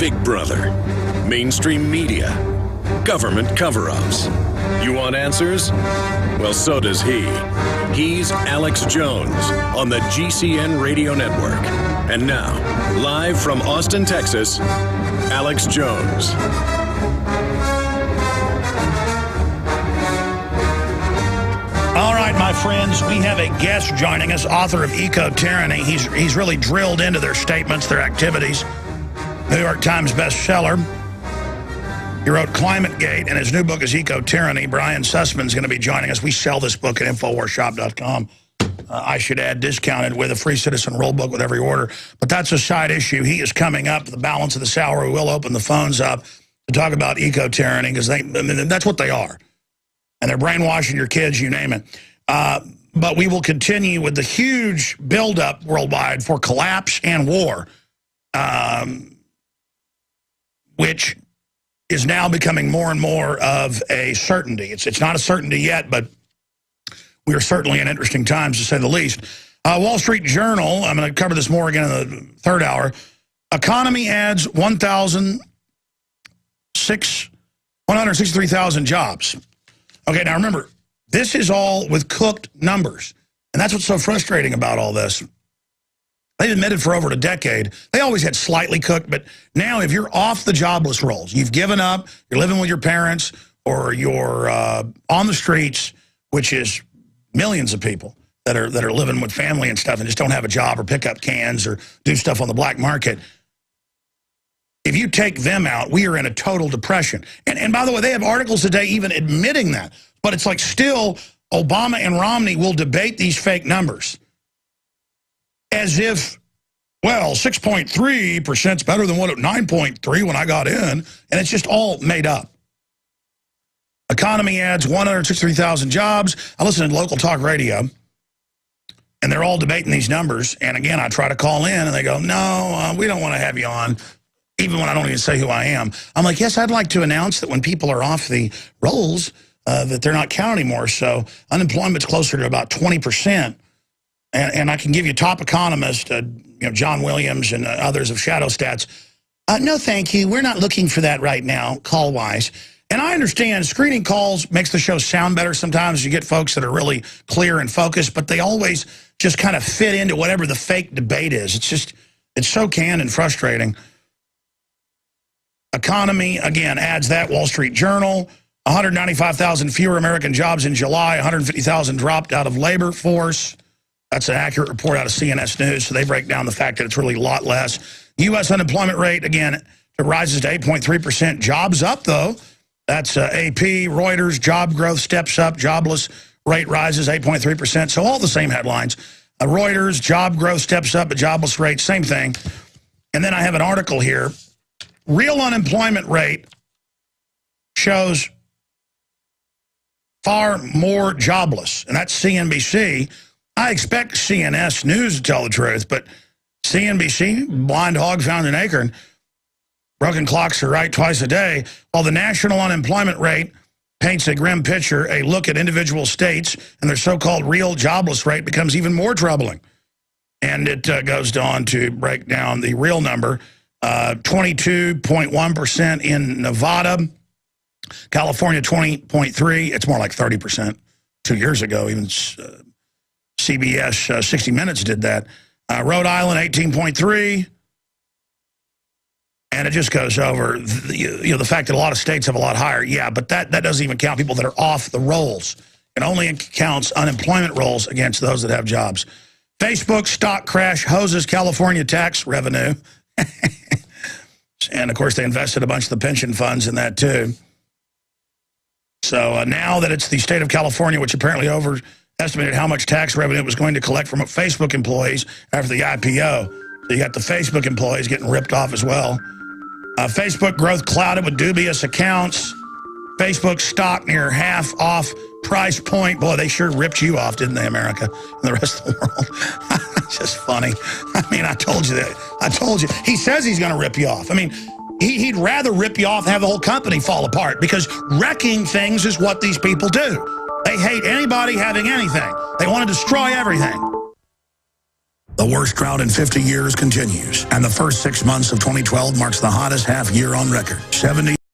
Big Brother, mainstream media, government cover-ups. You want answers? Well, so does he. He's Alex Jones on the GCN Radio Network. And now, live from Austin, Texas, Alex Jones. All right, my friends, we have a guest joining us, author of Eco-Tyranny. He's really drilled into their statements, their activities. New York Times bestseller. He wrote ClimateGate, and his new book is Eco-Tyranny. Brian Sussman's going to be joining us. We sell this book at InfoWarsShop.com. I should add, discounted with a free citizen rule book with every order. But that's a side issue. He is coming up. The balance of this hour, we will open the phones up to talk about Eco-Tyranny, because that's what they are. And they're brainwashing your kids, you name it. But we will continue with the huge buildup worldwide for collapse and war, which is now becoming more and more of a certainty. It's not a certainty yet, but we are certainly in interesting times, to say the least. Wall Street Journal, I'm going to cover this more again in the third hour. Economy adds 163,000 jobs. Okay, now remember, this is all with cooked numbers. And that's what's so frustrating about all this. They've admitted for over a decade, they always had slightly cooked, but now if you're off the jobless rolls, you've given up, you're living with your parents, or you're on the streets, which is millions of people that are living with family and stuff and just don't have a job or pick up cans or do stuff on the black market. If you take them out, we are in a total depression. And by the way, they have articles today even admitting that. But it's like still Obama and Romney will debate these fake numbers as if, well, 6.3% is better than 9.3 when I got in. And it's just all made up. Economy adds 163,000 jobs. I listen to local talk radio, and they're all debating these numbers. And again, I try to call in, and they go, no, we don't want to have you on, even when I don't even say who I am. I'm like, yes, I'd like to announce that when people are off the rolls, that they're not counting anymore. So unemployment's closer to about 20%. And I can give you top economists, John Williams and others of Shadow Stats. No, thank you. We're not looking for that right now, call-wise. And I understand screening calls makes the show sound better sometimes. You get folks that are really clear and focused, but they always just kind of fit into whatever the fake debate is. It's so canned and frustrating. Economy, again, adds that. Wall Street Journal, 195,000 fewer American jobs in July, 150,000 dropped out of labor force. That's an accurate report out of CNS News, so they break down the fact that it's really a lot less. U.S. unemployment rate, again, it rises to 8.3%. Jobs up, though. That's AP, Reuters, job growth steps up, jobless rate rises 8.3%. So all the same headlines. Reuters, job growth steps up, but jobless rate, same thing. And then I have an article here. Real unemployment rate shows far more jobless, and that's CNBC. I expect CNS News to tell the truth, but CNBC, blind hog found an acorn. Broken clocks are right twice a day. While the national unemployment rate paints a grim picture, a look at individual states and their so-called real jobless rate becomes even more troubling. And it goes on to break down the real number. 22.1% in Nevada, California 20.3%. It's more like 30%. 2 years ago, even CBS 60 Minutes did that. Rhode Island 18.3%. And it just goes over the fact that a lot of states have a lot higher. Yeah, but that doesn't even count people that are off the rolls. It only counts unemployment rolls against those that have jobs. Facebook stock crash hoses California tax revenue. And, of course, they invested a bunch of the pension funds in that, too. So now that it's the state of California, which apparently overestimated how much tax revenue it was going to collect from Facebook employees after the IPO. So you got the Facebook employees getting ripped off as well. Facebook growth clouded with dubious accounts. Facebook stock near half off price point. Boy, they sure ripped you off, didn't they, America, and the rest of the world? It's just funny. I mean, I told you that. I told you. He says he's going to rip you off. I mean, he'd rather rip you off and have the whole company fall apart, because wrecking things is what these people do. They hate anybody having anything. They want to destroy everything. The worst drought in 50 years continues, and the first 6 months of 2012 marks the hottest half year on record. 70